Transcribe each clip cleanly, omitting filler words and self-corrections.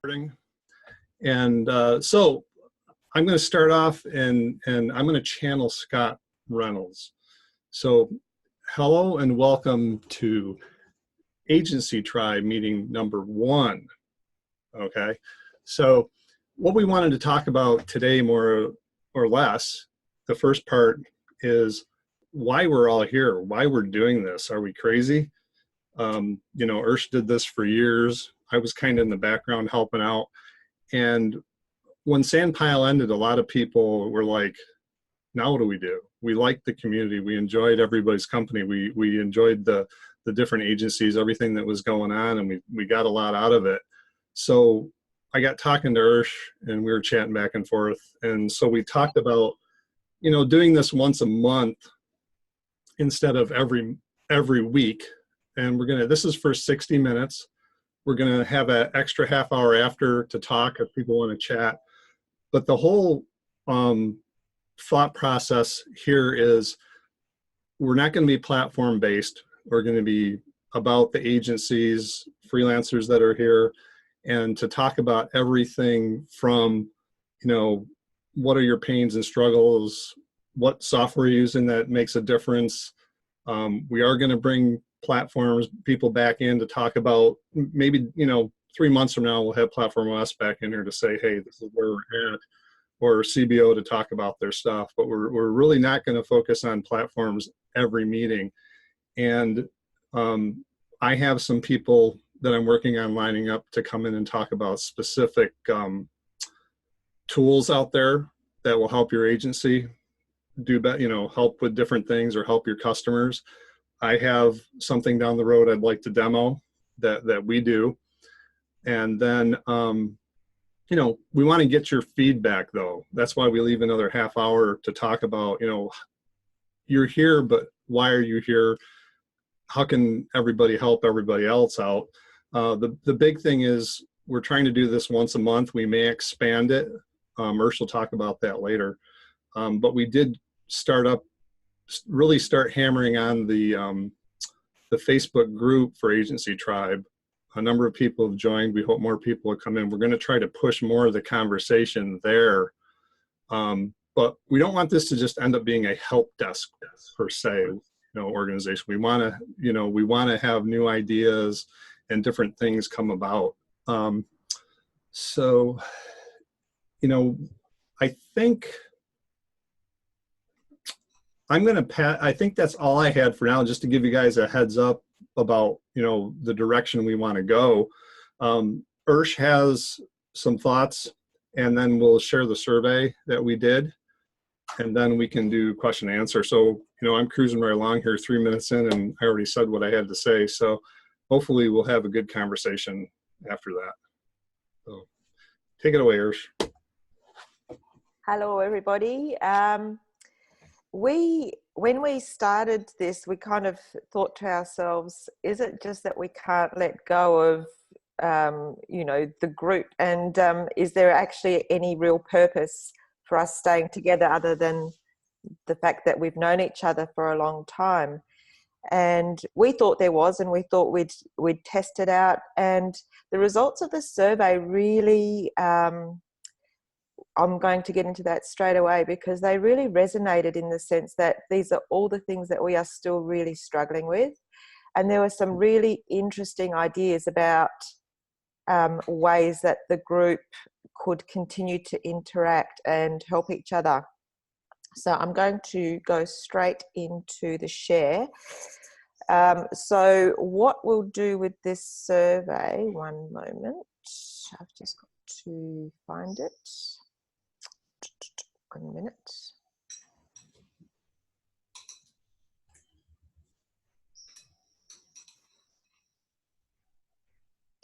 And so I'm going to start off and I'm going to channel Scott Reynolds. So hello and welcome to AgencyTribe meeting number 1. Okay, so what we wanted to talk about today, more or less, the first part is why we're all here, why we're doing this. Are we crazy? You know, Ursh did this for years. I was kind of in the background helping out. And when Sandpile ended, a lot of people were like, now what do we do? We liked the community. We enjoyed everybody's company. We enjoyed the different agencies, everything that was going on, and we got a lot out of it. So I got talking to Ursh and we were chatting back and forth. And so we talked about, you know, doing this once a month instead of every week. And this is for 60 minutes. We're gonna have an extra half hour after to talk if people wanna chat. But the whole thought process here is we're not gonna be platform based. We're gonna be about the agencies, freelancers that are here, and to talk about everything from, you know, what are your pains and struggles, what software you're using that makes a difference. We are gonna bring platforms, people back in to talk about, maybe, you know, 3 months from now, we'll have Platform OS back in here to say, hey, this is where we're at, or CBO to talk about their stuff. But we're really not going to focus on platforms every meeting. And I have some people that I'm working on lining up to come in and talk about specific tools out there that will help your agency do better, you know, help with different things or help your customers. I have something down the road I'd like to demo that we do. And then, you know, we want to get your feedback though. That's why we leave another half hour to talk about, you know, you're here, but why are you here? How can everybody help everybody else out? The big thing is we're trying to do this once a month. We may expand it. Ursh will talk about that later. But we did really start hammering on the Facebook group for AgencyTribe. A number of people have joined. We hope more people will come in. We're going to try to push more of the conversation there. But we don't want this to just end up being a help desk per se, you know, organization. We want to, you know, we want to have new ideas and different things come about. So, you know, I think I think that's all I had for now, just to give you guys a heads up about, you know, the direction we want to go. Ursh has some thoughts, and then we'll share the survey that we did, and then we can do question and answer. So, you know, I'm cruising right along here, 3 minutes in, and I already said what I had to say. So hopefully we'll have a good conversation after that. So take it away, Ursh. Hello, everybody. When we started this, we kind of thought to ourselves, is it just that we can't let go of, you know, the group? And is there actually any real purpose for us staying together other than the fact that we've known each other for a long time? And we thought there was, and we thought we'd test it out. And the results of the survey really, I'm going to get into that straight away, because they really resonated in the sense that these are all the things that we are still really struggling with. And there were some really interesting ideas about ways that the group could continue to interact and help each other. So I'm going to go straight into the share. So what we'll do with this survey, one moment, I've just got to find it. 1 minute.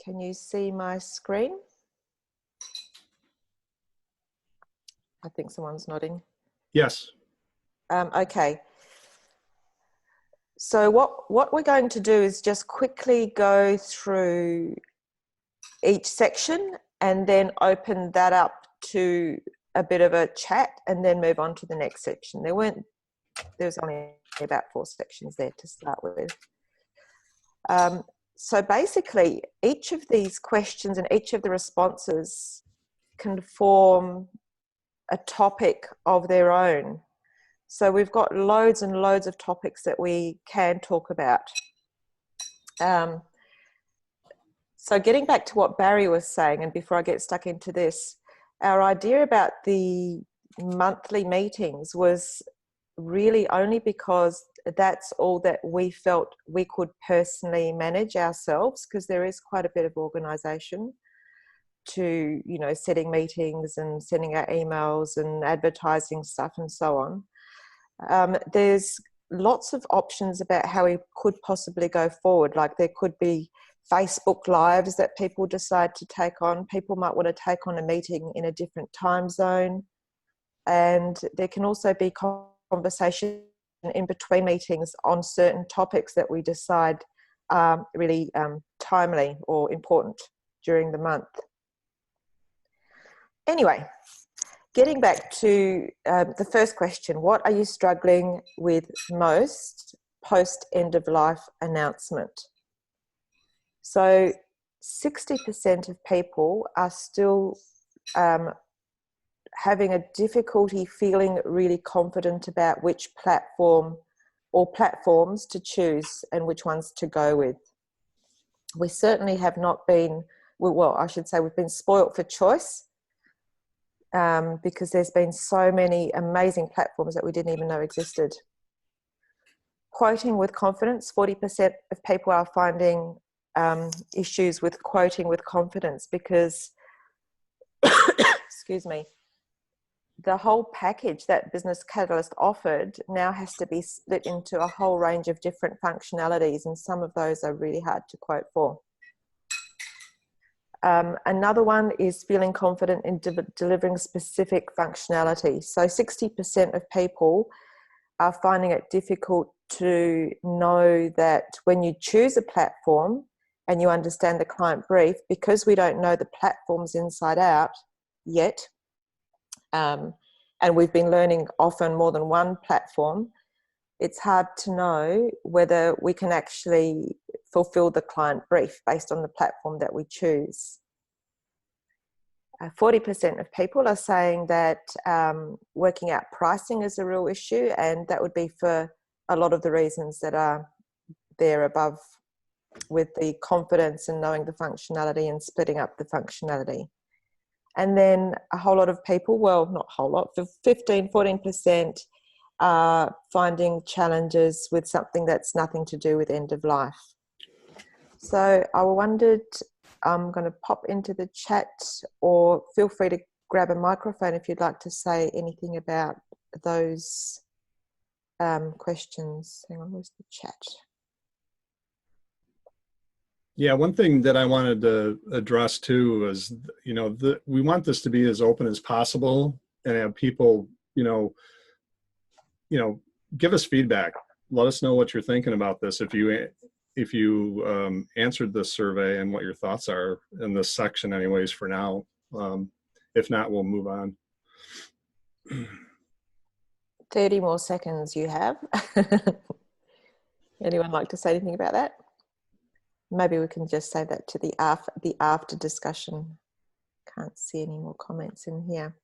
Can you see my screen? I think someone's nodding. Yes. Okay. So what we're going to do is just quickly go through each section and then open that up to a bit of a chat and then move on to the next section. There's only about 4 sections there to start with. So basically, each of these questions and each of the responses can form a topic of their own. So we've got loads and loads of topics that we can talk about. So getting back to what Barry was saying, and before I get stuck into this, our idea about the monthly meetings was really only because that's all that we felt we could personally manage ourselves, because there is quite a bit of organisation to, you know, setting meetings and sending out emails and advertising stuff and so on. There's lots of options about how we could possibly go forward. Like there could be Facebook Lives that people decide to take on. People might want to take on a meeting in a different time zone. And there can also be conversation in between meetings on certain topics that we decide are really timely or important during the month. Anyway, getting back to the first question, what are you struggling with most post end of life announcement? So 60% of people are still having a difficulty feeling really confident about which platform or platforms to choose and which ones to go with. We certainly have not been, well, I should say we've been spoilt for choice, because there's been so many amazing platforms that we didn't even know existed. Quoting with confidence, 40% of people are finding issues with quoting with confidence because, excuse me, the whole package that Business Catalyst offered now has to be split into a whole range of different functionalities, and some of those are really hard to quote for. Another one is feeling confident in delivering specific functionality. So 60% of people are finding it difficult to know that when you choose a platform and you understand the client brief, because we don't know the platforms inside out yet, and we've been learning often more than one platform, it's hard to know whether we can actually fulfill the client brief based on the platform that we choose. 40% of people are saying that working out pricing is a real issue, and that would be for a lot of the reasons that are there above, with the confidence and knowing the functionality and splitting up the functionality. And then a whole lot of people, well, not a whole lot, for 14% are finding challenges with something that's nothing to do with end of life. So I wondered, I'm going to pop into the chat, or feel free to grab a microphone if you'd like to say anything about those questions. Hang on, where's the chat? Yeah, one thing that I wanted to address too was, you know, we want this to be as open as possible and have people, you know, give us feedback. Let us know what you're thinking about this. If you answered this survey and what your thoughts are in this section anyways for now. If not, we'll move on. 30 more seconds you have. Anyone like to say anything about that? Maybe we can just save that to the after discussion. Can't see any more comments in here.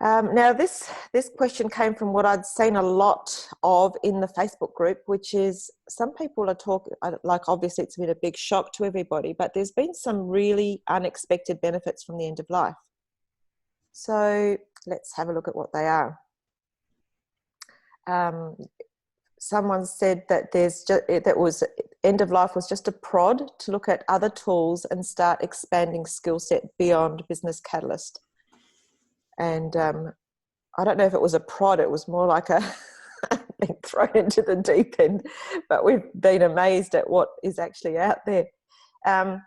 Now this question came from what I'd seen a lot of in the Facebook group, which is some people are talking, like obviously it's been a big shock to everybody, but there's been some really unexpected benefits from the end of life. So let's have a look at what they are. Someone said that end of life was just a prod to look at other tools and start expanding skill set beyond Business Catalyst. And I don't know if it was a prod, it was more like a being thrown into the deep end, but we've been amazed at what is actually out there. It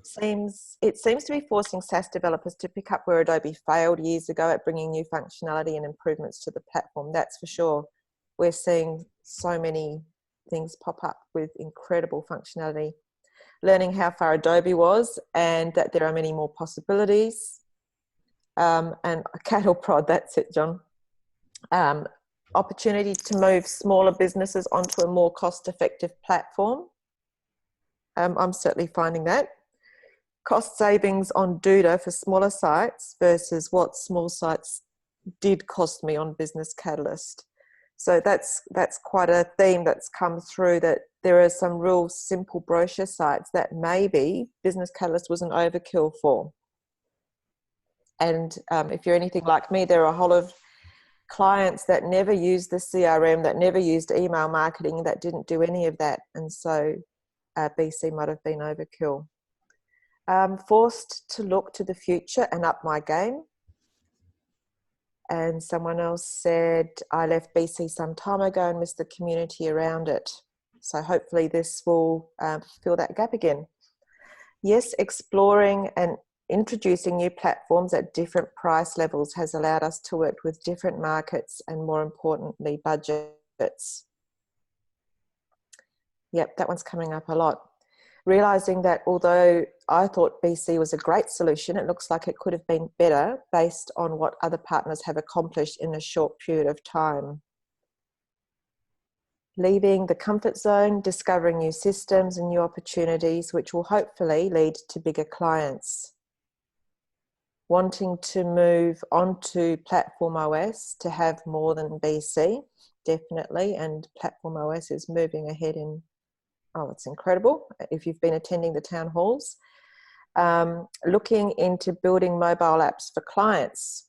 seems to be forcing SaaS developers to pick up where Adobe failed years ago at bringing new functionality and improvements to the platform. That's for sure. We're seeing so many things pop up with incredible functionality. Learning how far Adobe was and that there are many more possibilities. And a cattle prod, that's it, John. Opportunity to move smaller businesses onto a more cost-effective platform. I'm certainly finding that. Cost savings on Duda for smaller sites versus what small sites did cost me on Business Catalyst. So that's quite a theme that's come through, that there are some real simple brochure sites that maybe Business Catalyst was an overkill for. And if you're anything like me, there are a whole lot of clients that never used the CRM, that never used email marketing, that didn't do any of that. And so BC might have been overkill. Forced to look to the future and up my game. And someone else said, I left BC some time ago and missed the community around it. So hopefully this will fill that gap again. Yes, exploring and introducing new platforms at different price levels has allowed us to work with different markets and, more importantly, budgets. Yep, that one's coming up a lot. Realising that although I thought BC was a great solution, it looks like it could have been better based on what other partners have accomplished in a short period of time. Leaving the comfort zone, discovering new systems and new opportunities, which will hopefully lead to bigger clients. Wanting to move on to Platform OS to have more than BC, definitely, and Platform OS is moving ahead in, oh, it's incredible if you've been attending the town halls. Looking into building mobile apps for clients.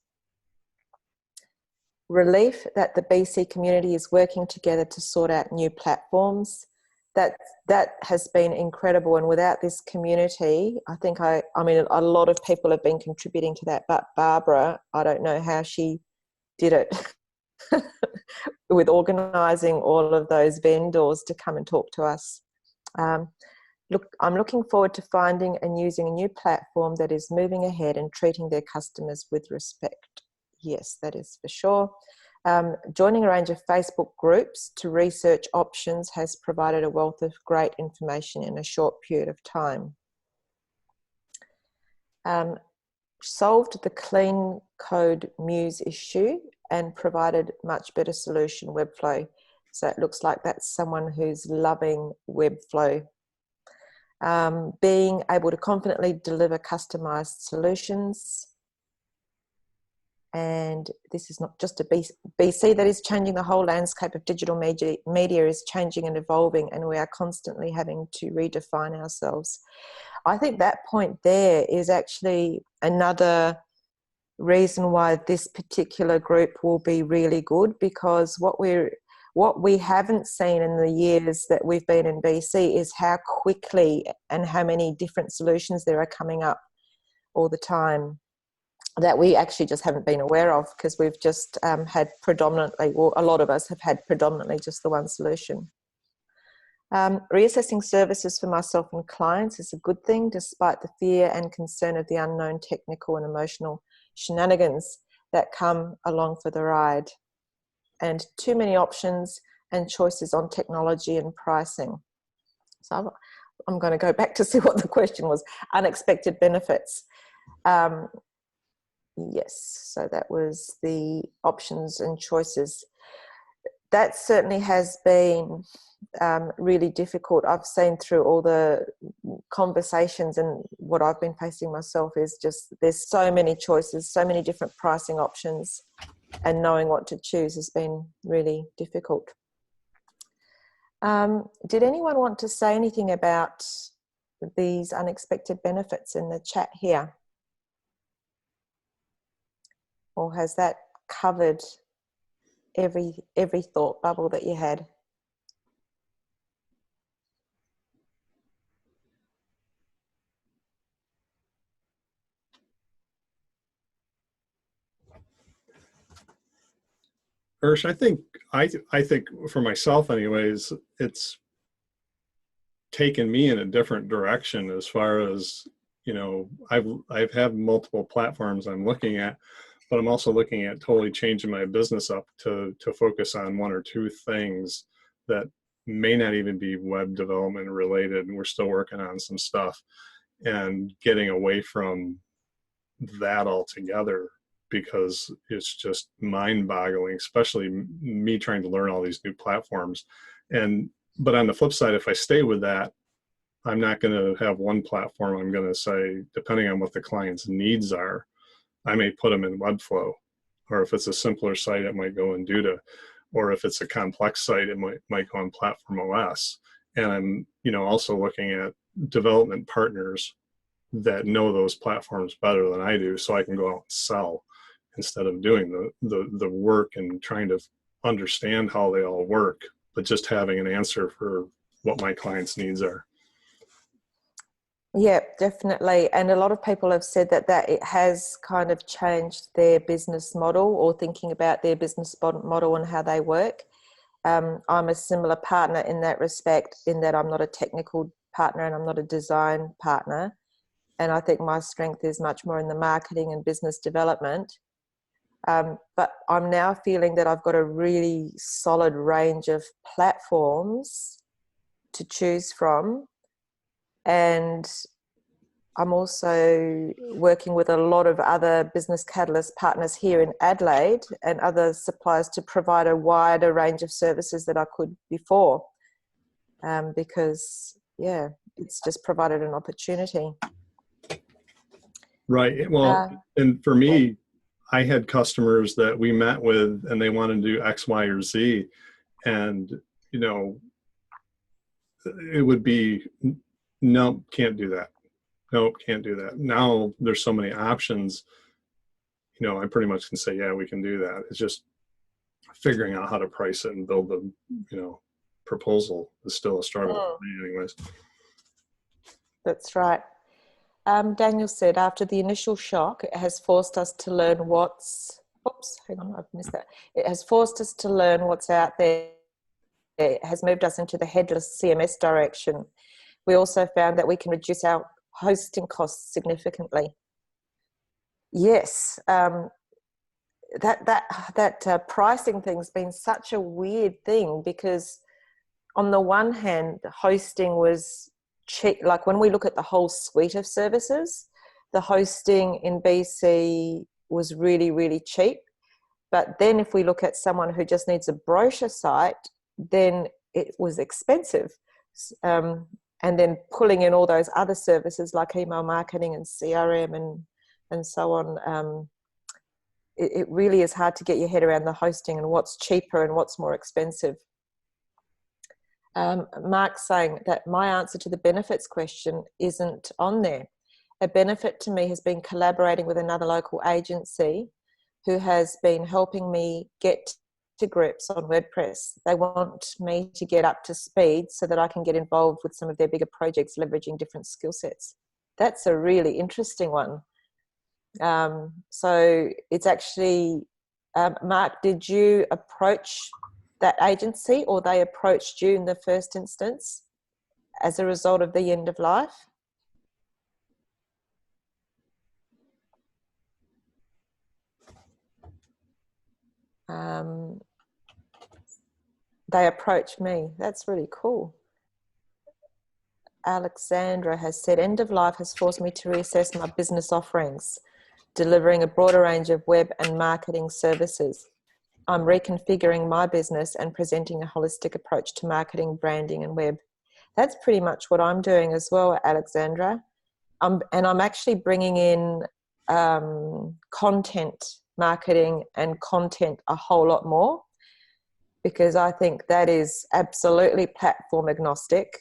Relief that the BC community is working together to sort out new platforms. That has been incredible, and without this community, I think I mean a lot of people have been contributing to that, but Barbara, I don't know how she did it with organising all of those vendors to come and talk to us. Look, I'm looking forward to finding and using a new platform that is moving ahead and treating their customers with respect. Yes, that is for sure. Joining a range of Facebook groups to research options has provided a wealth of great information in a short period of time. Solved the clean code Muse issue and provided much better solution, Webflow. So it looks like that's someone who's loving Webflow. Being able to confidently deliver customized solutions. And this is not just a BC that is changing. The whole landscape of digital media is changing and evolving, and we are constantly having to redefine ourselves. I think that point there is actually another reason why this particular group will be really good, because what we haven't seen in the years that we've been in BC is how quickly and how many different solutions there are coming up all the time that we actually just haven't been aware of, because we've just had predominantly, or a lot of us have had predominantly just the one solution. Reassessing services for myself and clients is a good thing, despite the fear and concern of the unknown technical and emotional shenanigans that come along for the ride. And too many options and choices on technology and pricing. So I'm going to go back to see what the question was. Unexpected benefits. Yes, so that was the options and choices. That certainly has been really difficult. I've seen through all the conversations, and what I've been facing myself is just there's so many choices, so many different pricing options, and knowing what to choose has been really difficult. Did anyone want to say anything about these unexpected benefits in the chat here? Or has that covered every thought bubble that you had? Ursh, I think for myself anyways, it's taken me in a different direction as far as, you know, I've had multiple platforms I'm looking at, but I'm also looking at totally changing my business up to focus on one or two things that may not even be web development related, and we're still working on some stuff, and getting away from that altogether, because it's just mind-boggling, especially me trying to learn all these new platforms. But on the flip side, if I stay with that, I'm not going to have one platform. I'm going to say, depending on what the client's needs are, I may put them in Webflow, or if it's a simpler site, it might go in Duda, or if it's a complex site, it might go on Platform OS. And I'm, also looking at development partners that know those platforms better than I do, so I can go out and sell instead of doing the work and trying to understand how they all work, but just having an answer for what my clients' needs are. Yeah, definitely. And a lot of people have said that it has kind of changed their business model, or thinking about their business model and how they work. I'm a similar partner in that respect, in that I'm not a technical partner and I'm not a design partner. And I think my strength is much more in the marketing and business development. But I'm now feeling that I've got a really solid range of platforms to choose from. And I'm also working with a lot of other Business Catalyst partners here in Adelaide and other suppliers to provide a wider range of services that I could before. Because, it's just provided an opportunity. Right. Well, and for me, I had customers that we met with and they wanted to do X, Y, or Z. And, it would be, no, can't do that. Nope, can't do that. Now there's so many options, I pretty much can say, yeah, we can do that. It's just figuring out how to price it and build the, proposal is still a struggle for me anyways. That's right. Daniel said, after the initial shock, it has forced us to learn I've missed that. It has forced us to learn what's out there. It has moved us into the headless CMS direction. We also found that we can reduce our hosting costs significantly. Yes, that pricing thing's been such a weird thing, because on the one hand, hosting was cheap. Like when we look at the whole suite of services, the hosting in BC was really, really cheap. But then if we look at someone who just needs a brochure site, then it was expensive. And then pulling in all those other services like email marketing and CRM and so on, it really is hard to get your head around the hosting and what's cheaper and what's more expensive. Mark's saying that my answer to the benefits question isn't on there. A benefit to me has been collaborating with another local agency who has been helping me get to grips on WordPress. They want me to get up to speed so that I can get involved with some of their bigger projects, leveraging different skill sets. That's a really interesting one. So it's actually, Mark, did you approach that agency, or they approached you in the first instance as a result of the end of life? They approached me. That's really cool. Alexandra has said, end of life has forced me to reassess my business offerings, delivering a broader range of web and marketing services. I'm reconfiguring my business and presenting a holistic approach to marketing, branding, and web. That's pretty much what I'm doing as well, Alexandra. And I'm actually bringing in content marketing and content a whole lot more, because I think that is absolutely platform agnostic.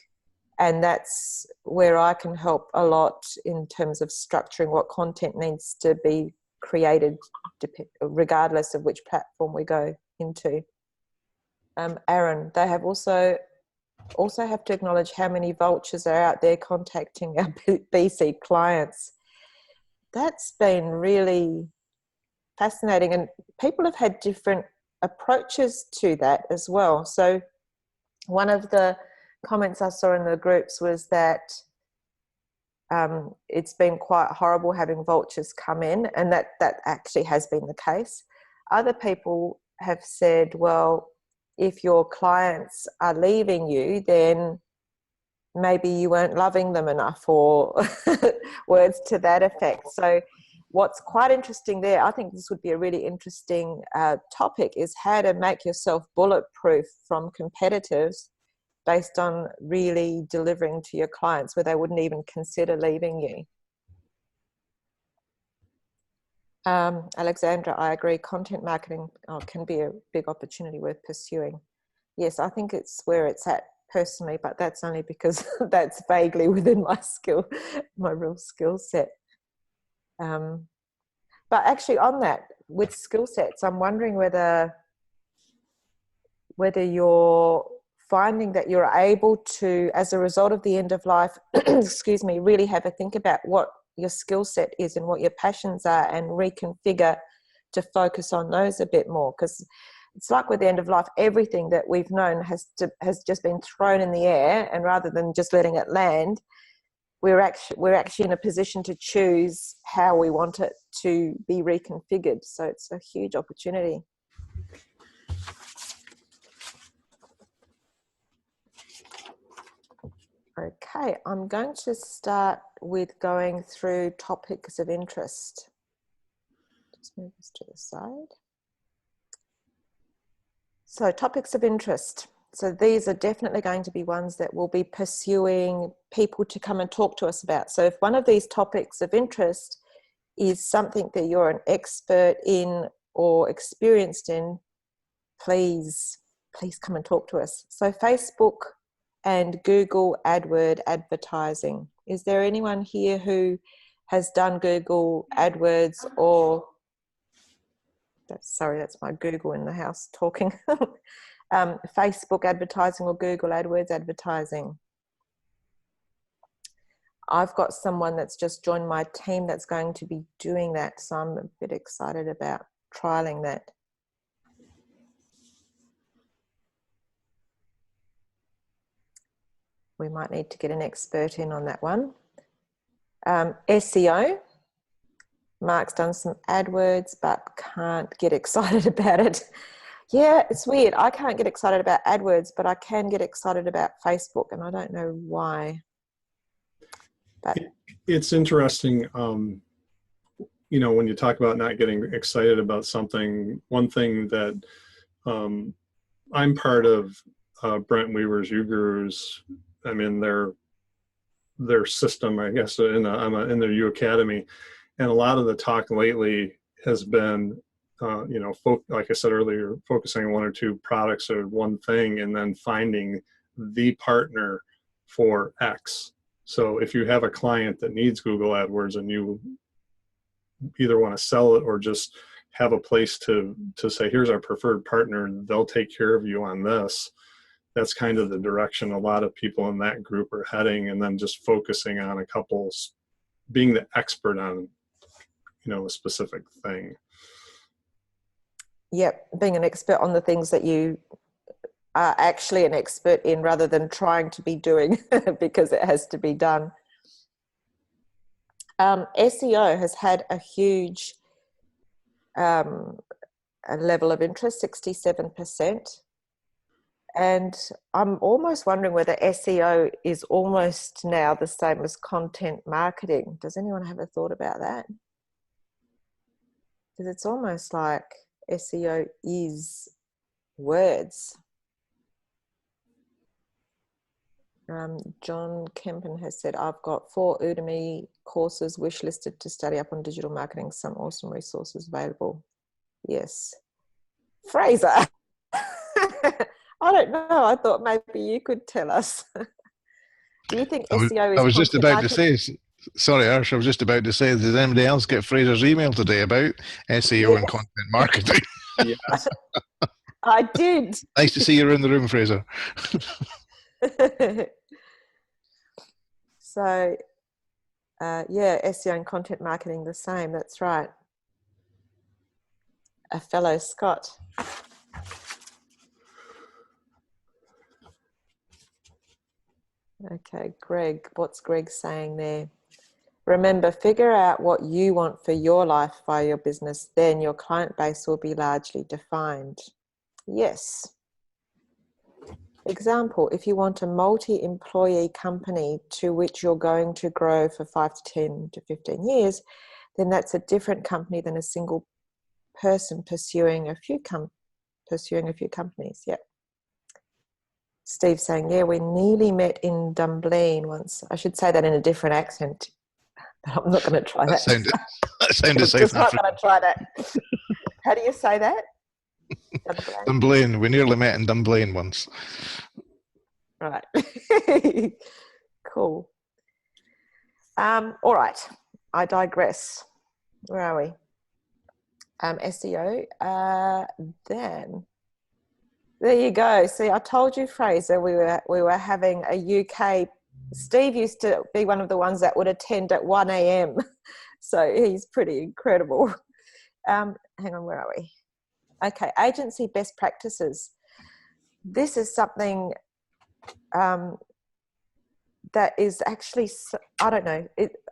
And that's where I can help a lot in terms of structuring what content needs to be created, regardless of which platform we go into. Aaron, they have also have to acknowledge how many vultures are out there contacting our BC clients. That's been really fascinating, and people have had different approaches to that as well. So one of the comments I saw in the groups was that it's been quite horrible having vultures come in, and that actually has been the case. Other people have said, well, if your clients are leaving you, then maybe you weren't loving them enough, or words to that effect. So what's quite interesting there, I think this would be a really interesting topic, is how to make yourself bulletproof from competitors based on really delivering to your clients where they wouldn't even consider leaving you. Alexandra, I agree. Content marketing can be a big opportunity worth pursuing. Yes, I think it's where it's at personally, but that's only because that's vaguely within my real skill set. But actually on that, with skill sets, I'm wondering whether you're finding that you're able to, as a result of the end of life, excuse me, really have a think about what your skill set is and what your passions are, and reconfigure to focus on those a bit more. Because it's like with the end of life, everything that we've known has just been thrown in the air, and rather than just letting it land, we're actually in a position to choose how we want it to be reconfigured. So it's a huge opportunity. Okay, I'm going to start with going through topics of interest. Just move this to the side. So topics of interest. So these are definitely going to be ones that we'll be pursuing people to come and talk to us about. So if one of these topics of interest is something that you're an expert in or experienced in, please come and talk to us. So Facebook and Google AdWord advertising. Is there anyone here who has done Google AdWords or, sorry, that's my Google in the house talking. Facebook advertising or Google AdWords advertising? I've got someone that's just joined my team that's going to be doing that, so I'm a bit excited about trialing that. We might need to get an expert in on that one. SEO. Mark's done some AdWords but can't get excited about it. Yeah, it's weird. I can't get excited about AdWords, but I can get excited about Facebook, and I don't know why. But it's interesting, you know, when you talk about not getting excited about something, one thing that I'm part of Brent Weaver's U-Gurus. I'm in their system, I guess, I'm in their U Academy. And a lot of the talk lately has been, you know, like I said earlier, focusing on one or two products or one thing, and then finding the partner for X. So if you have a client that needs Google AdWords and you either want to sell it or just have a place to say, here's our preferred partner, they'll take care of you on this. That's kind of the direction a lot of people in that group are heading, and then just focusing on a couple, being the expert on, you know, a specific thing. Yep, being an expert on the things that you are actually an expert in, rather than trying to be doing because it has to be done. SEO has had a huge level of interest, 67%. And I'm almost wondering whether SEO is almost now the same as content marketing. Does anyone have a thought about that? Because it's almost like SEO is words. John Kempen has said, I've got 4 Udemy courses wishlisted to study up on digital marketing. Some awesome resources available. Yes. Fraser. I don't know. I thought maybe you could tell us. Do you think SEO is I was just about marketing? to say, sorry, Ursh, I was just about to say, did anybody else get Fraser's email today about SEO and content marketing? Yes. I did. Nice to see you in the room, Fraser. So, yeah, SEO and content marketing the same. That's right. A fellow Scot. Okay, Greg, what's Greg saying there? Remember, figure out what you want for your life via your business, then your client base will be largely defined. Yes. Example, if you want a multi-employee company to which you're going to grow for 5 to 10 to 15 years, then that's a different company than a single person pursuing a few companies. Yeah. Steve saying, yeah, we nearly met in Dunblane once. I should say that in a different accent. I'm not going to try that. That sounded I'm South just not African. going to try that. How do you say that? Dunblane. Dunblane. We nearly met in Dunblane once. Right. Cool. All right. I digress. Where are we? SEO. Then there you go. See, I told you, Fraser, we were having a UK. Steve used to be one of the ones that would attend at 1 a.m. So he's pretty incredible. Hang on, where are we? Okay, agency best practices. This is something that is actually, I don't know,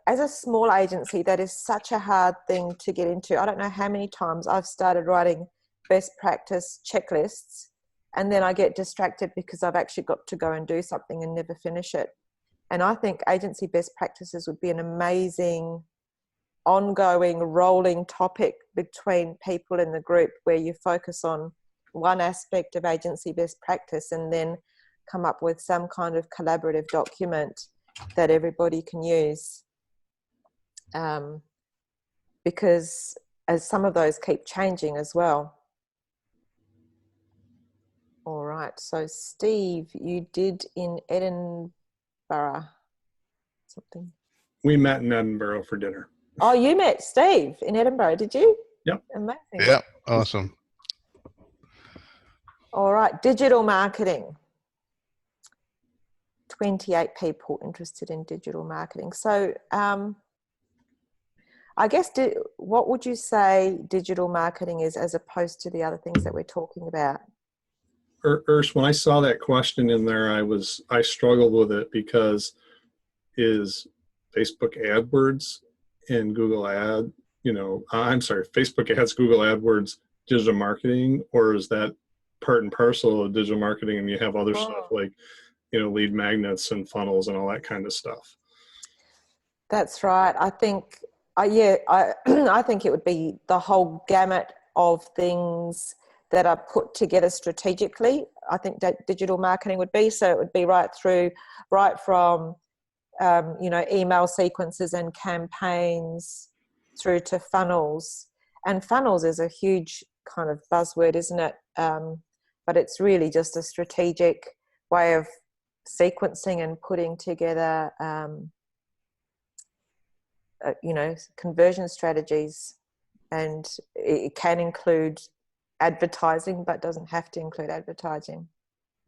as a small agency, that is such a hard thing to get into. I don't know how many times I've started writing best practice checklists and then I get distracted because I've actually got to go and do something and never finish it. And I think agency best practices would be an amazing ongoing rolling topic between people in the group where you focus on one aspect of agency best practice and then come up with some kind of collaborative document that everybody can use. Because as some of those keep changing as well. All right, so Steve, you did in Edinburgh something. We met in Edinburgh for dinner. Oh, you met Steve in Edinburgh, did you? Yep. Amazing. Yeah, awesome. All right, digital marketing. 28 people interested in digital marketing. So I guess what would you say digital marketing is as opposed to the other things that we're talking about? Urs, when I saw that question in there, I struggled with it because is Facebook AdWords and Google Facebook ads, Google AdWords, digital marketing, or is that part and parcel of digital marketing and you have other stuff like, lead magnets and funnels and all that kind of stuff? That's right. I think, I think it would be the whole gamut of things that are put together strategically. I think that digital marketing would be, so it would be right from, email sequences and campaigns through to funnels. And funnels is a huge kind of buzzword, isn't it? But it's really just a strategic way of sequencing and putting together, conversion strategies. And it can include advertising, but doesn't have to include advertising.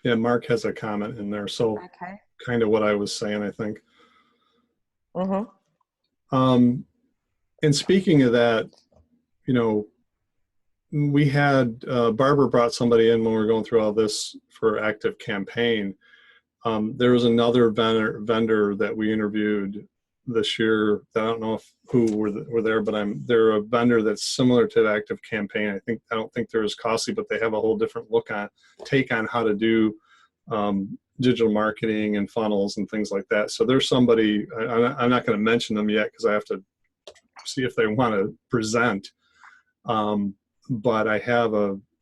Yeah, Mark has a comment in there. So okay. Kind of what I was saying, I think. Mm-hmm. And speaking of that, we had Barbara brought somebody in when we were going through all this for Active Campaign. There was another vendor that we interviewed this year. I don't know who were there, but they're a vendor that's similar to Active Campaign. I don't think they're as costly, but they have a whole different take on how to do digital marketing and funnels and things like that. So there's somebody, I'm not going to mention them yet because I have to see if they want to present. But I have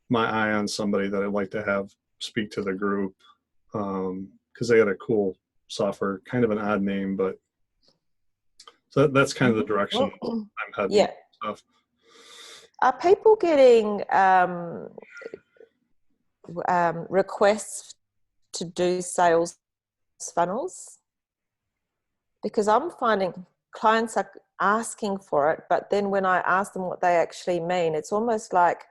my eye on somebody that I'd like to have speak to the group because they got a cool software, kind of an odd name, but so that's kind of the direction I'm heading. Yeah. Stuff. Are people getting requests to do sales funnels? Because I'm finding clients are asking for it, but then when I ask them what they actually mean, it's almost like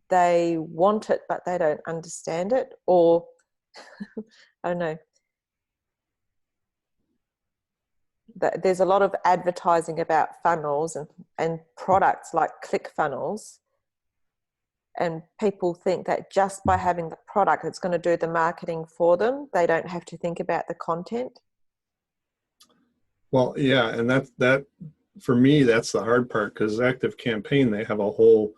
they want it, but they don't understand it, or I don't know. There's a lot of advertising about funnels and products like ClickFunnels, and people think that just by having the product, it's going to do the marketing for them. They don't have to think about the content. Well, yeah, and that for me, that's the hard part because Active Campaign, they have a whole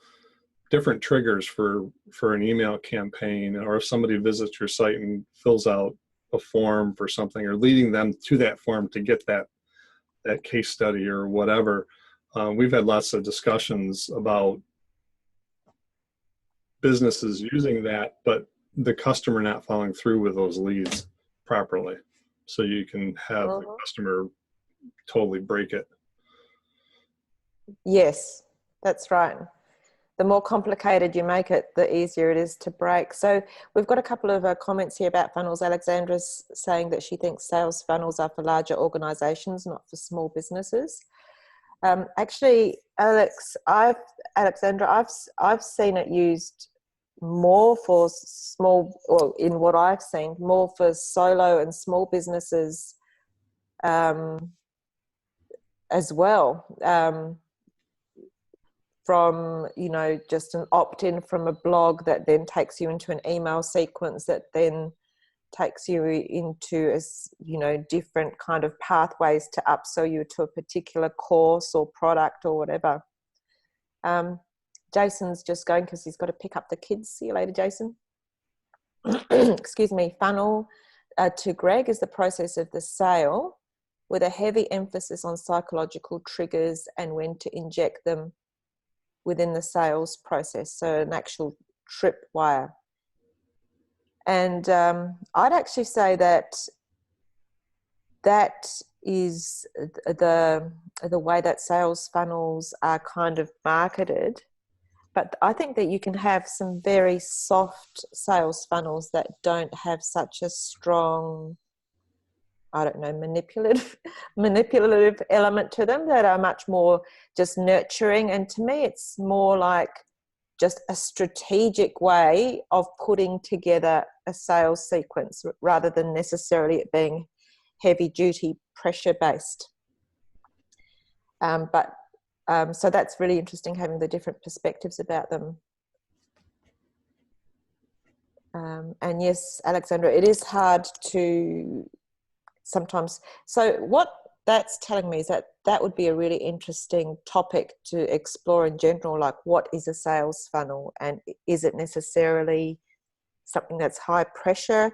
different triggers for an email campaign, or if somebody visits your site and fills out a form for something, or leading them to that form to get that case study or whatever. We've had lots of discussions about businesses using that, but the customer not following through with those leads properly. So you can have the customer totally break it. Yes, that's right. The more complicated you make it, the easier it is to break. So we've got a couple of comments here about funnels. Alexandra's saying that she thinks sales funnels are for larger organizations, not for small businesses. Actually, Alexandra, I've seen it used more for small, or in what I've seen, more for solo and small businesses as well. From, you know, just an opt-in from a blog that then takes you into an email sequence that then takes you into, as you know, different kind of pathways to upsell you to a particular course or product or whatever. Jason's just going because he's got to pick up the kids. See you later, Jason. Excuse me. Funnel to Greg is the process of the sale with a heavy emphasis on psychological triggers and when to inject them within the sales process, so an actual tripwire. And I'd actually say that is the way that sales funnels are kind of marketed. But I think that you can have some very soft sales funnels that don't have such a strong, I don't know, manipulative element to them, that are much more just nurturing. And to me, it's more like just a strategic way of putting together a sales sequence rather than necessarily it being heavy duty pressure based. So that's really interesting, having the different perspectives about them. And yes, Alexandra, it is hard to sometimes. So what that's telling me is that would be a really interesting topic to explore in general, like what is a sales funnel, and is it necessarily something that's high pressure?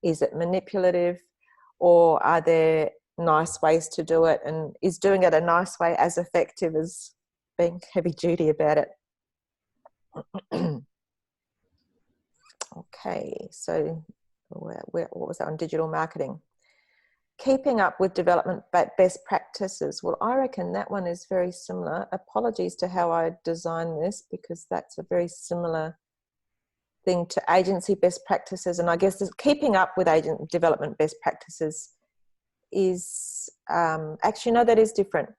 Is it manipulative, or are there nice ways to do it, and is doing it a nice way as effective as being heavy duty about it? Okay, so what was that on digital marketing? Keeping up with development best practices. Well, I reckon that one is very similar. Apologies to how I designed this, because that's a very similar thing to agency best practices. And I guess keeping up with agent development best practices is actually, no, that is different,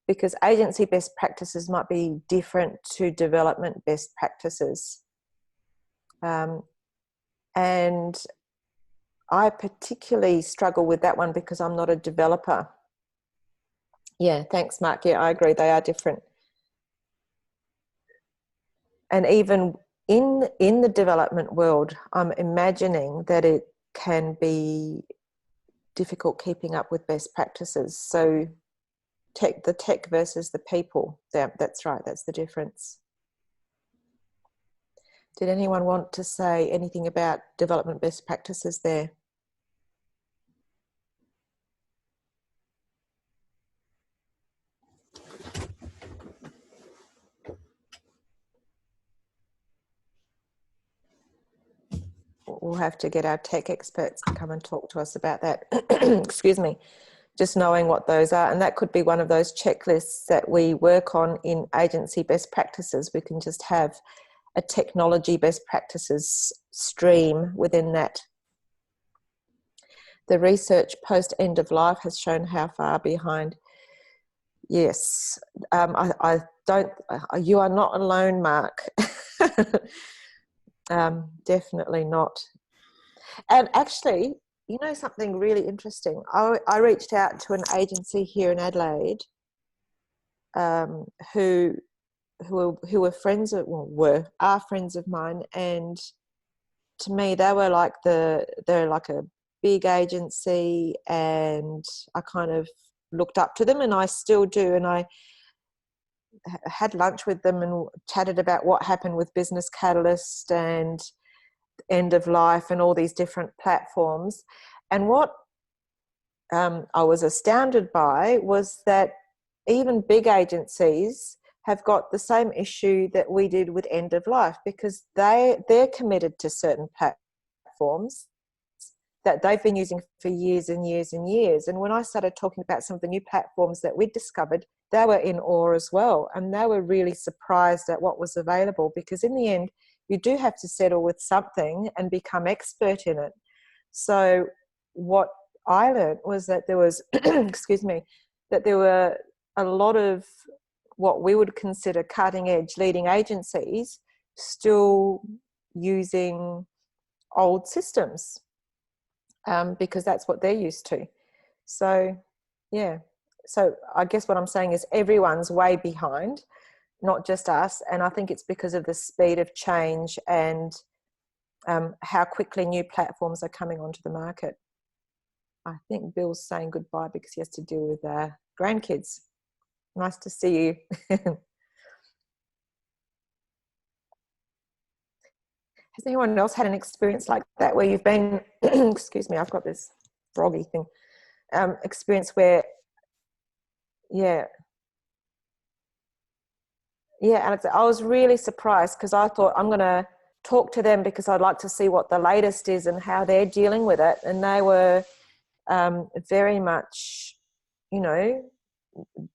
because agency best practices might be different to development best practices. And I particularly struggle with that one because I'm not a developer. Yeah, thanks, Mark. Yeah, I agree. They are different. And even in the development world, I'm imagining that it can be difficult keeping up with best practices. So the tech versus the people. That's right. That's the difference. Did anyone want to say anything about development best practices there? We'll have to get our tech experts to come and talk to us about that. Excuse me. Just knowing what those are. And that could be one of those checklists that we work on in agency best practices. We can just have a technology best practices stream within that. The research post end of life has shown how far behind. Yes, I don't. You are not alone, Mark. Definitely not. And actually, you know something really interesting? I reached out to an agency here in Adelaide who were friends of, are friends of mine, and to me they're like a big agency, and I kind of looked up to them, and I still do. And I had lunch with them and chatted about what happened with Business Catalyst and End of Life and all these different platforms. And what I was astounded by was that even big agencies have got the same issue that we did with End of Life, because they're committed to certain platforms that they've been using for years and years and years. And when I started talking about some of the new platforms that we'd discovered, they were in awe as well. And they were really surprised at what was available, because in the end, you do have to settle with something and become expert in it. So what I learned was that there was, excuse me, that there were a lot of what we would consider cutting edge leading agencies still using old systems. Because that's what they're used to. So, yeah. So I guess what I'm saying is everyone's way behind, not just us. And I think it's because of the speed of change and how quickly new platforms are coming onto the market. I think Bill's saying goodbye because he has to deal with grandkids. Nice to see you. Has anyone else had an experience like that where you've been, excuse me, I've got this froggy thing, experience where, Alex, I was really surprised because I thought I'm going to talk to them because I'd like to see what the latest is and how they're dealing with it. And they were very much,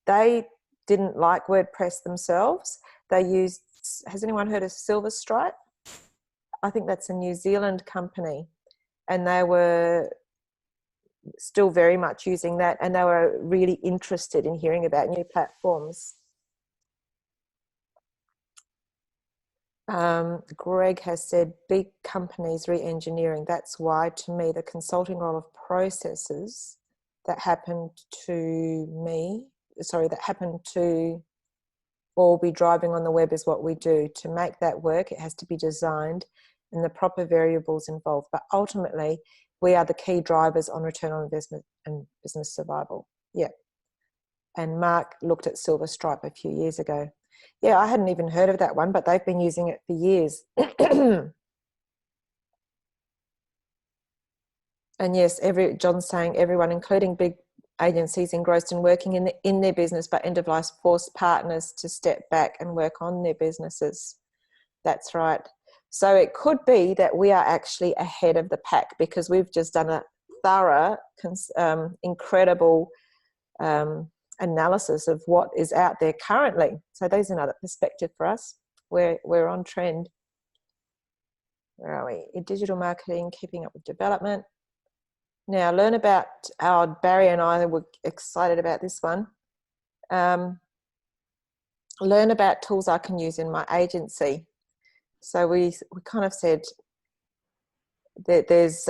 they didn't like WordPress themselves. They used, has anyone heard of Silverstripe? I think that's a New Zealand company, and they were still very much using that, and they were really interested in hearing about new platforms. Greg has said big companies re-engineering. That's why, to me, the consulting role of processes that happened to all be driving on the web is what we do. To make that work, it has to be designed and the proper variables involved. But ultimately, we are the key drivers on return on investment and business survival. Yeah. And Mark looked at Silverstripe a few years ago. Yeah, I hadn't even heard of that one, but they've been using it for years. And yes, John's saying everyone, including big agencies, engrossed in working in their business, but end of life forced partners to step back and work on their businesses. That's right. So it could be that we are actually ahead of the pack because we've just done a thorough, incredible analysis of what is out there currently. So there's another perspective for us. We're on trend. Where are we? In digital marketing, keeping up with development. Now, learn about Barry and I were excited about this one. Learn about tools I can use in my agency. So we kind of said that there's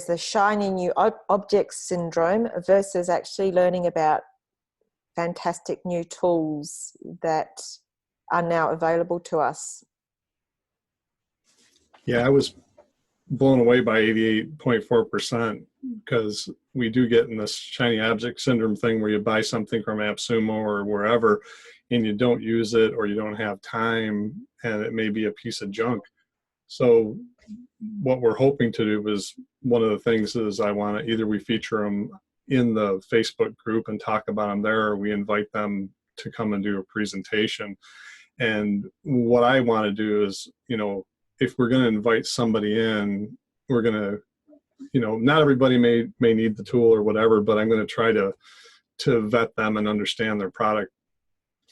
the shiny new object syndrome versus actually learning about fantastic new tools that are now available to us. Yeah, I was blown away by 88.4% because we do get in this shiny object syndrome thing where you buy something from AppSumo or wherever and you don't use it or you don't have time and it may be a piece of junk. So what we're hoping to do is one of the things is I want to either we feature them in the Facebook group and talk about them there, or we invite them to come and do a presentation. And what I want to do is, if we're going to invite somebody in, we're going to, not everybody may need the tool or whatever, but I'm going to try to vet them and understand their product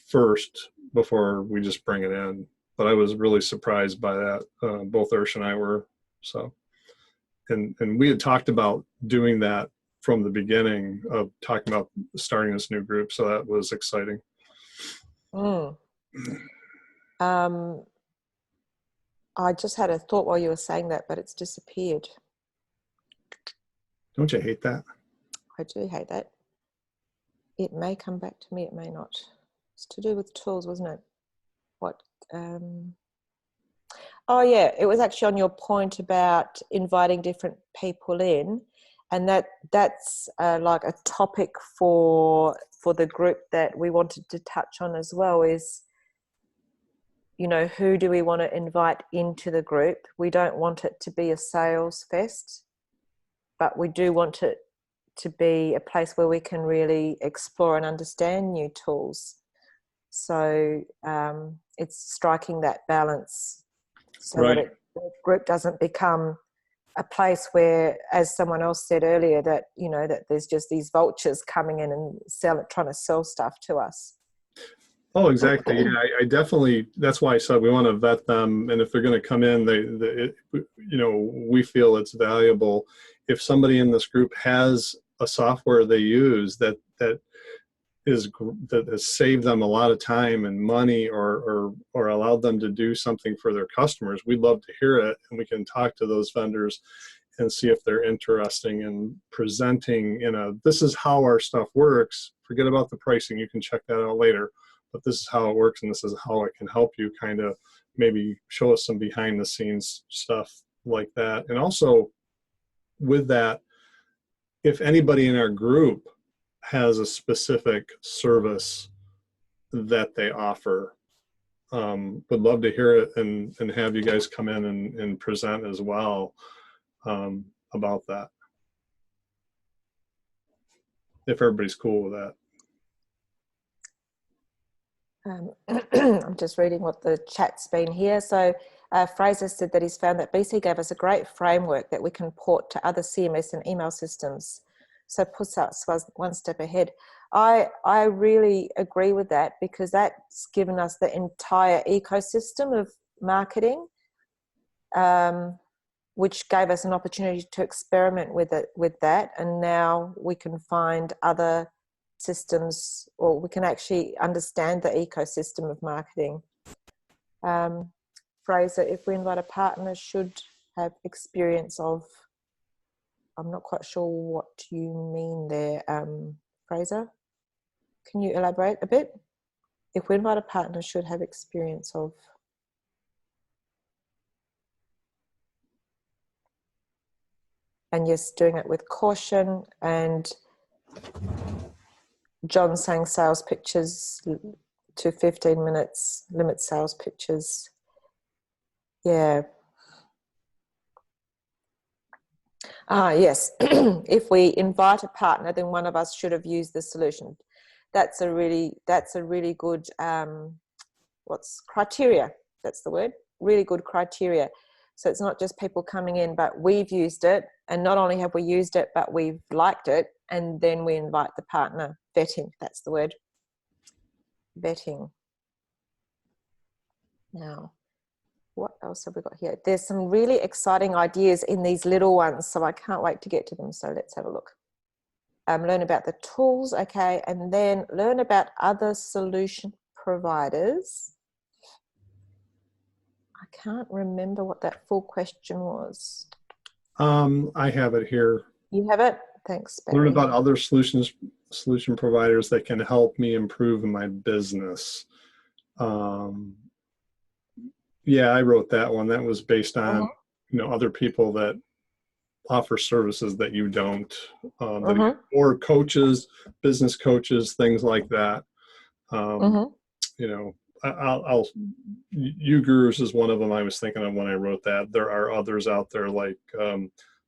first before we just bring it in. But I was really surprised by that. Both Ursh and I were. So, and we had talked about doing that from the beginning of talking about starting this new group. So that was exciting. I just had a thought while you were saying that, but it's disappeared. Don't you hate that? I do hate that. It may come back to me, it may not. It's to do with tools, wasn't it? What? Oh yeah, it was actually on your point about inviting different people in, and that's like a topic for the group that we wanted to touch on as well is, who do we want to invite into the group? We don't want it to be a sales fest, but we do want it to be a place where we can really explore and understand new tools. So it's striking that balance so right. that the group doesn't become a place where, as someone else said earlier, that, you know, that there's just these vultures coming in and trying to sell stuff to us. Oh, exactly. Yeah, I definitely, that's why I said we want to vet them. And if they're going to come in, you know, we feel it's valuable. If somebody in this group has a software they use that has saved them a lot of time and money, or allowed them to do something for their customers, we'd love to hear it. And we can talk to those vendors and see if they're interesting in presenting this is how our stuff works. Forget about the pricing. You can check that out later. But this is how it works, and this is how it can help you, kind of maybe show us some behind the scenes stuff like that. And also with that, if anybody in our group has a specific service that they offer, would love to hear it and have you guys come in and present as well about that, if everybody's cool with that. I'm just reading what the chat's been here. So Fraser said that he's found that BC gave us a great framework that we can port to other CMS and email systems. So puts us one step ahead. I really agree with that, because that's given us the entire ecosystem of marketing, which gave us an opportunity to experiment with that. And now we can find other systems, or we can actually understand the ecosystem of marketing. Fraser, if we invite a partner, should have experience of, I'm not quite sure what you mean there, Fraser. Can you elaborate a bit? If we invite a partner, should have experience of. And yes, doing it with caution. And John saying sales pitches to 15 minutes, limit sales pitches. Yeah. Yes. If we invite a partner, then one of us should have used the solution. That's a really good, what's criteria? That's the word. Really good criteria. So it's not just people coming in, but we've used it. And not only have we used it, but we've liked it. And then we invite the partner. Vetting, that's the word. Vetting. Now, what else have we got here? There's some really exciting ideas in these little ones, so I can't wait to get to them. So let's have a look. Learn about the tools, okay, and then learn about other solution providers. I can't remember what that full question was. I have it here. You have it? Thanks, Barry. Learn about other solution providers that can help me improve in my business. Yeah, I wrote that one. That was based on other people that offer services that you don't, or coaches, business coaches, things like that. U-Gurus is one of them I was thinking of when I wrote that. There are others out there like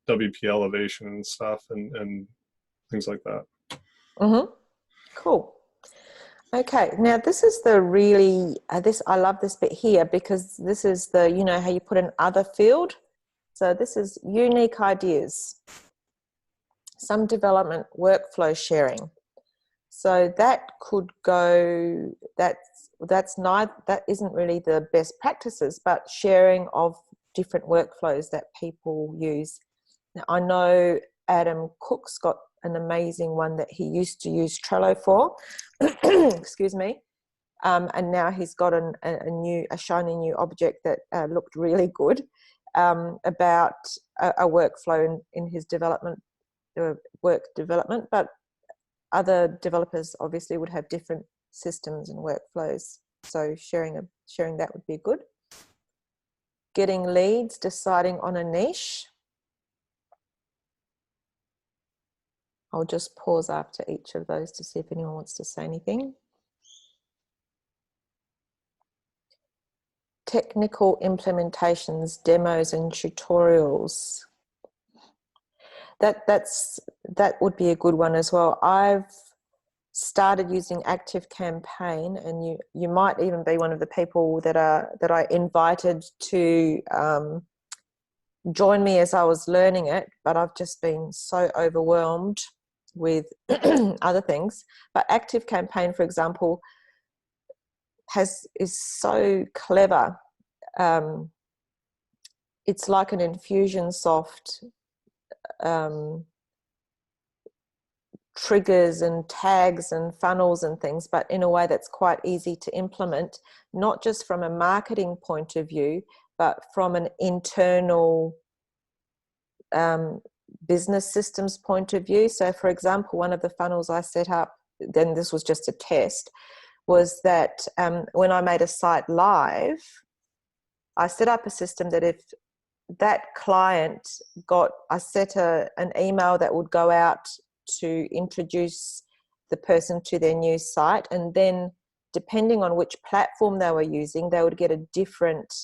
WP Elevation and stuff, and things like that. Cool. Okay, now this is the really, I love this bit here, because this is the, how you put an other field. So this is unique ideas, some development workflow sharing. So that could go, that isn't really the best practices, but sharing of different workflows that people use. Now, I know Adam Cook's got an amazing one that he used to use Trello for, excuse me, and now he's got a shiny new object that looked really good, about a workflow in his development, work development, but other developers obviously would have different systems and workflows. So sharing that would be good. Getting leads, deciding on a niche. I'll just pause after each of those to see if anyone wants to say anything. Technical implementations, demos and tutorials. That would be a good one as well. I've started using ActiveCampaign, and you might even be one of the people that I invited to join me as I was learning it, but I've just been so overwhelmed with other things. But ActiveCampaign, for example, is so clever. It's like an Infusionsoft triggers and tags and funnels and things, but in a way that's quite easy to implement, not just from a marketing point of view, but from an internal business systems point of view. So for example, one of the funnels I set up, then this was just a test, was that when I made a site live, I set up a system that if that client I set an email that would go out to introduce the person to their new site, and then depending on which platform they were using, they would get a different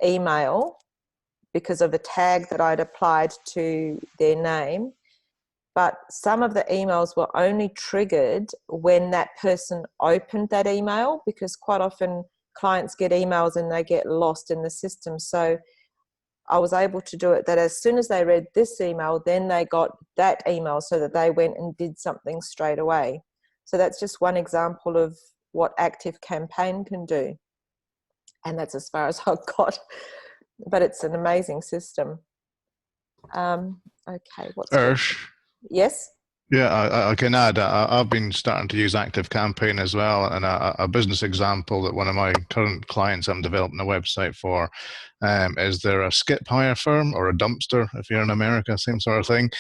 email because of a tag that I'd applied to their name. But some of the emails were only triggered when that person opened that email, because quite often clients get emails and they get lost in the system. So I was able to do it that as soon as they read this email, then they got that email, so that they went and did something straight away. So that's just one example of what ActiveCampaign can do. And that's as far as I've got, but it's an amazing system. Okay, Ursh. Yes? Yeah, I can add, I've been starting to use ActiveCampaign as well, and a business example that one of my current clients I'm developing a website for is they're a skip hire firm, or a dumpster if you're in America, same sort of thing.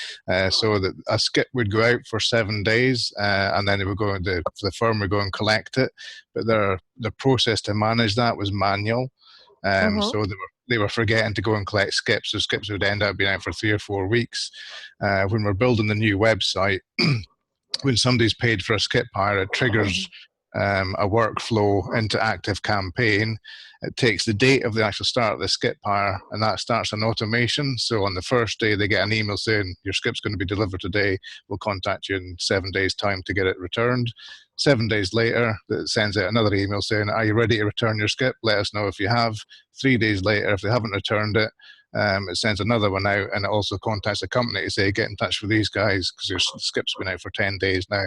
So that a skip would go out for 7 days, and then the firm would go and collect it, but the process to manage that was manual. So they were forgetting to go and collect skips, so skips would end up being out for 3 or 4 weeks. When we're building the new website, when somebody's paid for a skip hire, it triggers a workflow into ActiveCampaign. It takes the date of the actual start of the skip hire, and that starts an automation. So on the first day, they get an email saying, your skip's going to be delivered today. We'll contact you in 7 days' time to get it returned. 7 days later, it sends out another email saying, are you ready to return your skip? Let us know if you have. 3 days later, if they haven't returned it, it sends another one out, and it also contacts the company to say, get in touch with these guys because your skip's been out for 10 days now.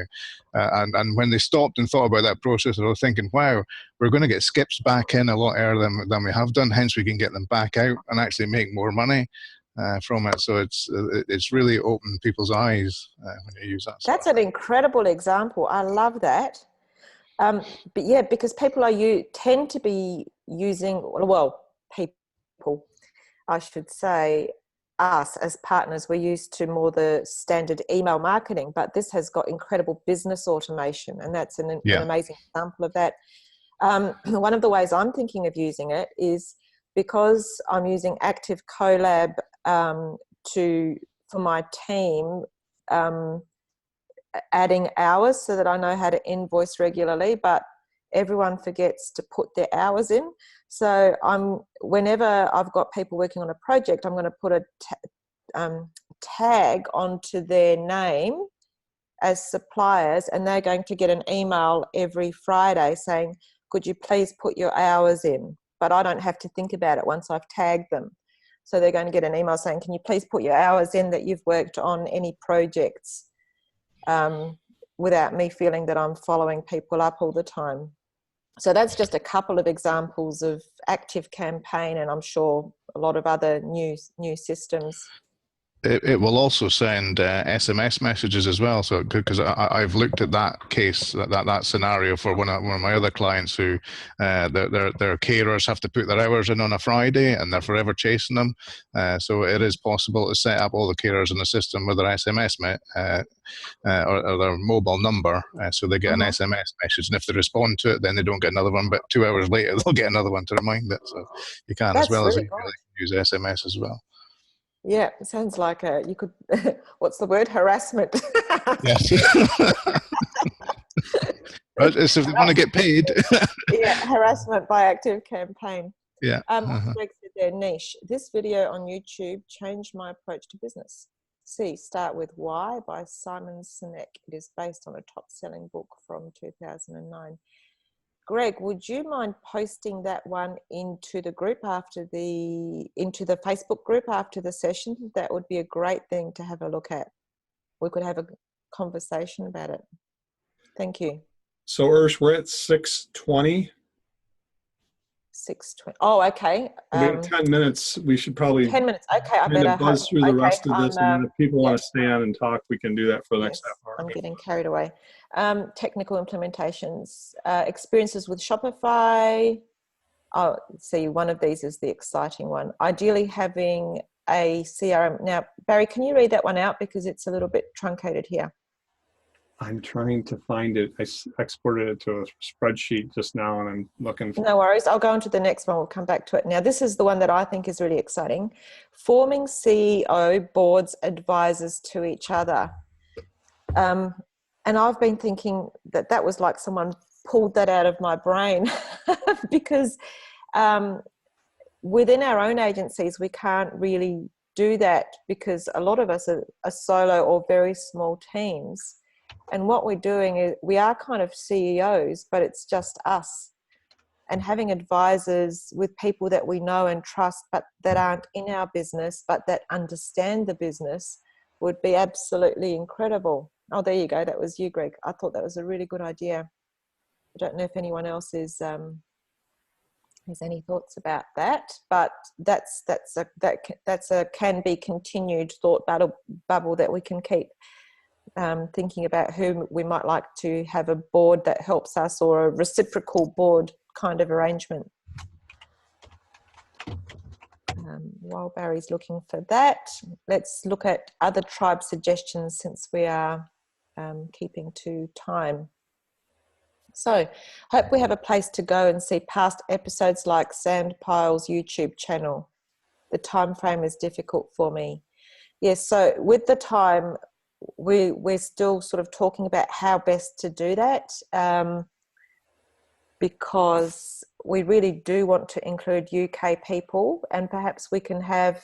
And when they stopped and thought about that process, they were thinking, wow, we're going to get skips back in a lot earlier than we have done. Hence, we can get them back out and actually make more money from it. So it's really opened people's eyes when you use that. That's an incredible example. I love that. But yeah, because people tend to be using, well, people, I should say, us as partners, we're used to more the standard email marketing, but this has got incredible business automation, and that's an amazing example of that. One of the ways I'm thinking of using it is because I'm using Active Collab for my team, adding hours so that I know how to invoice regularly, but everyone forgets to put their hours in. So whenever I've got people working on a project, I'm going to put a tag onto their name as suppliers, and they're going to get an email every Friday saying, could you please put your hours in? But I don't have to think about it once I've tagged them. So they're going to get an email saying, can you please put your hours in that you've worked on any projects, without me feeling that I'm following people up all the time. So that's just a couple of examples of ActiveCampaign, and I'm sure a lot of other new systems. It will also send SMS messages as well. So because I've looked at that case, that scenario for one of my other clients who their carers have to put their hours in on a Friday, and they're forever chasing them. So it is possible to set up all the carers in the system with their SMS or their mobile number, so they get an SMS message, and if they respond to it, then they don't get another one. But 2 hours later, they'll get another one to remind it. So you can, as well as email, use SMS as well. Yeah, it sounds like you could, what's the word? Harassment. Yes. But it's if they want to get paid. Yeah, harassment by ActiveCampaign. Yeah. Greg said their niche. This video on YouTube changed my approach to business. C, Start With Why by Simon Sinek. It is based on a top-selling book from 2009. Greg, would you mind posting that one into the group into the Facebook group after the session? That would be a great thing to have a look at. We could have a conversation about it. Thank you. So Ursh, we're at 6:20. 6:20. Oh, okay. We have 10 minutes. We should probably 10 minutes. Okay, I kind better of buzz through the rest of this, and then if people want to stay on and talk, we can do that for the next half hour. I'm getting carried away. Technical implementations, experiences with Shopify. Oh, see, one of these is the exciting one. Ideally having a CRM. Now, Barry, can you read that one out because it's a little bit truncated here? I'm trying to find it. I exported it to a spreadsheet just now, and I'm looking for. No worries. I'll go on to the next one. We'll come back to it. Now, this is the one that I think is really exciting. Forming CEO boards advisors to each other. And I've been thinking that that was like someone pulled that out of my brain because within our own agencies, we can't really do that because a lot of us are solo or very small teams. And what we're doing is we are kind of CEOs, but it's just us. And having advisors with people that we know and trust, but that aren't in our business, but that understand the business would be absolutely incredible. Oh, there you go. That was you, Greg. I thought that was a really good idea. I don't know if anyone else has any thoughts about that, but that's a can be continued thought bubble that we can keep. Thinking about who we might like to have a board that helps us or a reciprocal board kind of arrangement. While Barry's looking for that, let's look at other tribe suggestions since we are keeping to time. So, hope we have a place to go and see past episodes like Sandpile's YouTube channel. The time frame is difficult for me. Yes, so with the time, we're still sort of talking about how best to do that because we really do want to include UK people, and perhaps we can have,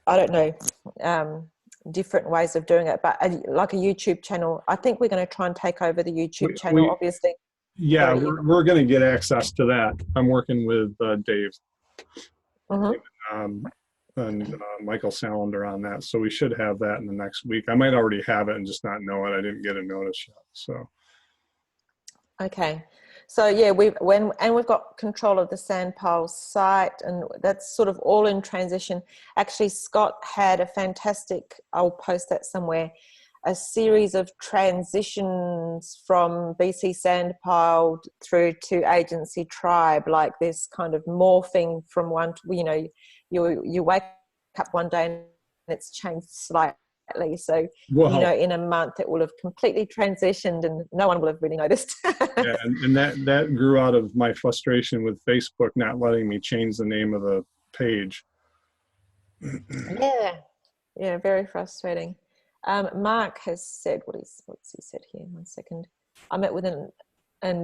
I don't know, different ways of doing it, but like a YouTube channel. I think we're going to try and take over the YouTube channel, obviously. Yeah, we're going to get access to that. I'm working with Dave. Mm-hmm. And Michael Salander on that, so we should have that in the next week. I might already have it and just not know it. I didn't get a notice yet. So okay, so yeah, we've got control of the Sandpile site, and that's sort of all in transition. Actually, Scott had a fantastic, I'll post that somewhere, a series of transitions from BC Sandpile through to AgencyTribe, like this kind of morphing from one to, you wake up one day and it's changed slightly. So, in a month it will have completely transitioned and no one will have really noticed. Yeah, and that grew out of my frustration with Facebook not letting me change the name of the page. Yeah, very frustrating. Mark has said, what's he said here? 1 second. I met with a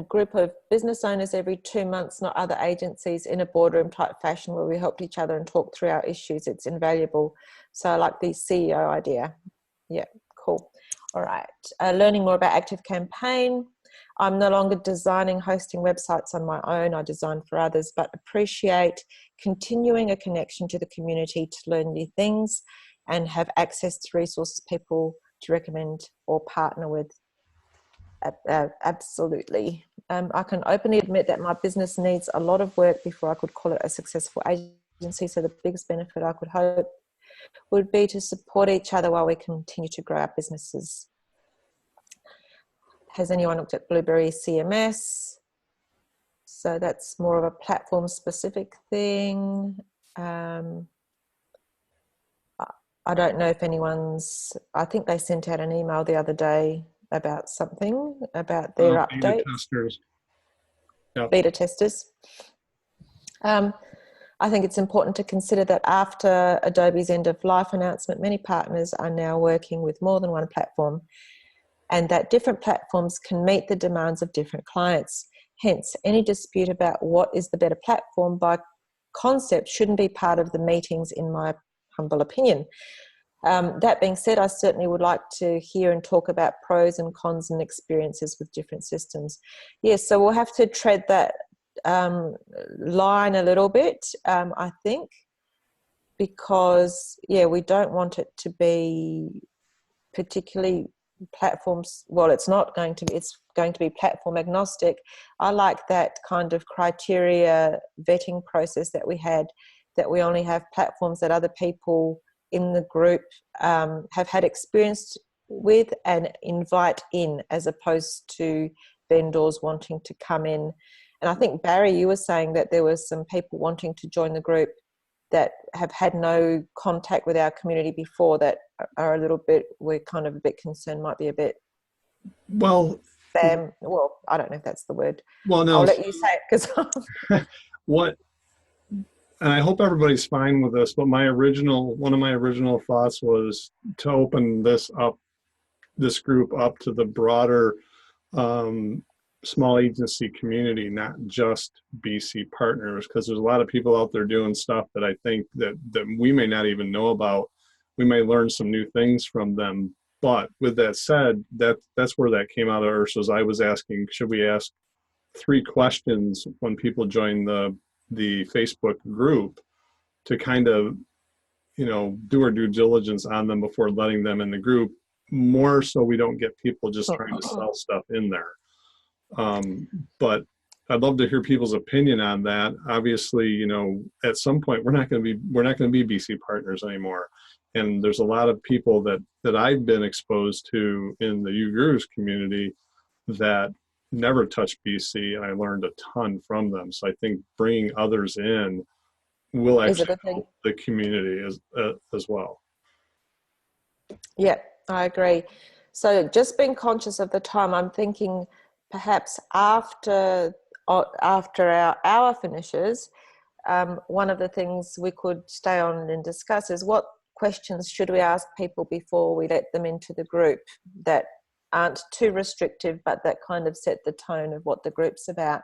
group of business owners every 2 months, not other agencies, in a boardroom type fashion where we helped each other and talked through our issues. It's invaluable. So I like the CEO idea. Yeah, cool. All right. Learning more about Active Campaign. I'm no longer designing, hosting websites on my own. I design for others, but appreciate continuing a connection to the community to learn new things and have access to resources, people to recommend or partner with. Absolutely. I can openly admit that my business needs a lot of work before I could call it a successful agency. So the biggest benefit I could hope would be to support each other while we continue to grow our businesses. Has anyone looked at Blueberry CMS? So that's more of a platform specific thing. I don't know if I think they sent out an email the other day about something, about their update. Beta testers. Yep. Beta testers. I think it's important to consider that after Adobe's end of life announcement, many partners are now working with more than one platform, and that different platforms can meet the demands of different clients. Hence, any dispute about what is the better platform by concept shouldn't be part of the meetings, in my humble opinion. That being said, I certainly would like to hear and talk about pros and cons and experiences with different systems. Yes, so we'll have to tread that line a little bit, I think, because, yeah, we don't want it to be particularly platforms. Well, it's not going to be, it's going to be platform agnostic. I like that kind of criteria vetting process that we had, that we only have platforms that other people in the group have had experience with and invite in, as opposed to vendors wanting to come in. And I think, Barry, you were saying that there were some people wanting to join the group that have had no contact with our community before, that are a little bit, we're kind of a bit concerned might be a bit, Well, spam. Well, I don't know if that's the word. well, no. I'll let you say it, because What, and I hope everybody's fine with this, but one of my original thoughts was to open this group up to the broader small agency community, not just BC partners, because there's a lot of people out there doing stuff that I think that we may not even know about. We may learn some new things from them. But with that said, that's where that came out of Urszula's. I was asking, should we ask 3 questions when people join the Facebook group to kind of, do our due diligence on them before letting them in the group, more so we don't get people just trying to sell stuff in there. But I'd love to hear people's opinion on that. Obviously, at some point we're not going to be BC partners anymore. And there's a lot of people that I've been exposed to in the UGurus community that never touched BC, and I learned a ton from them. So I think bringing others in will actually help the community as well. Yeah, I agree. So just being conscious of the time, I'm thinking perhaps after our hour finishes, one of the things we could stay on and discuss is what questions should we ask people before we let them into the group that aren't too restrictive, but that kind of set the tone of what the group's about.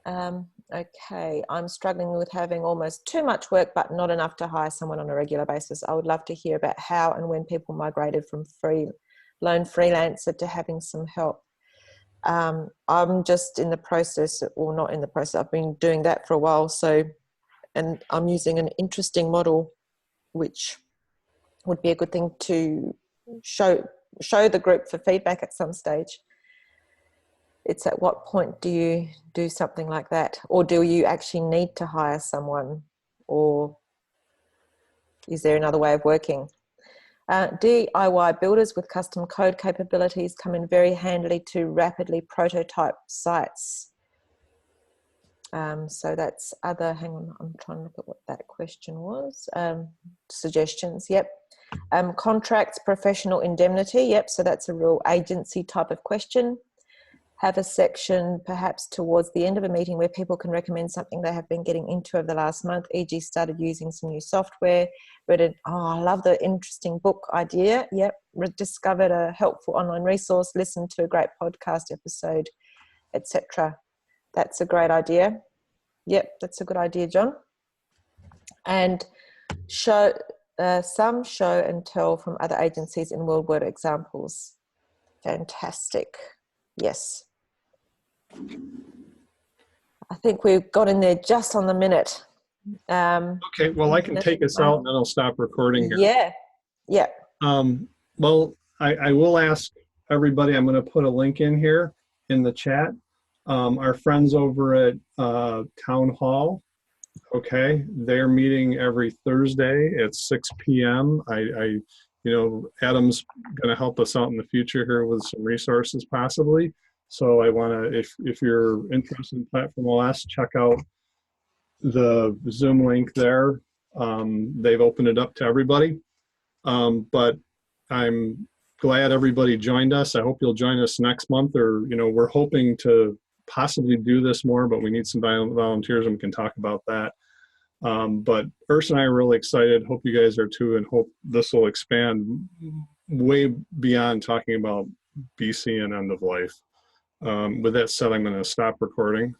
Okay, I'm struggling with having almost too much work, but not enough to hire someone on a regular basis. I would love to hear about how and when people migrated from lone freelancer to having some help. I'm just in the process, or not in the process, I've been doing that for a while. So, and I'm using an interesting model, which would be a good thing to show the group for feedback at some stage. It's at what point do you do something like that? Or do you actually need to hire someone? Or is there another way of working? DIY builders with custom code capabilities come in very handily to rapidly prototype sites. So that's other, hang on, I'm trying to look at what that question was. Suggestions, yep. Contracts, professional indemnity, yep, so that's a real agency type of question. Have a section perhaps towards the end of a meeting where people can recommend something they have been getting into over the last month, e.g. started using some new software, read it, I love the interesting book idea, yep, discovered a helpful online resource, listened to a great podcast episode, etc. That's a great idea. Yep, that's a good idea, John. And some show and tell from other agencies in world examples. Fantastic. Yes. I think we've got in there just on the minute. Okay, well, I can take us out and then I'll stop recording here. Yeah, yeah. Well, I will ask everybody, I'm going to put a link in here in the chat. Our friends over at Town Hall, okay, they're meeting every Thursday at 6 p.m. Adam's going to help us out in the future here with some resources possibly. So I want to, if you're interested in Platform OS, check out the Zoom link there. They've opened it up to everybody. But I'm glad everybody joined us. I hope you'll join us next month, or, we're hoping to possibly do this more, but we need some volunteers and we can talk about that. But Urs and I are really excited. Hope you guys are too, and hope this will expand way beyond talking about BC and end of life. With that said, I'm going to stop recording.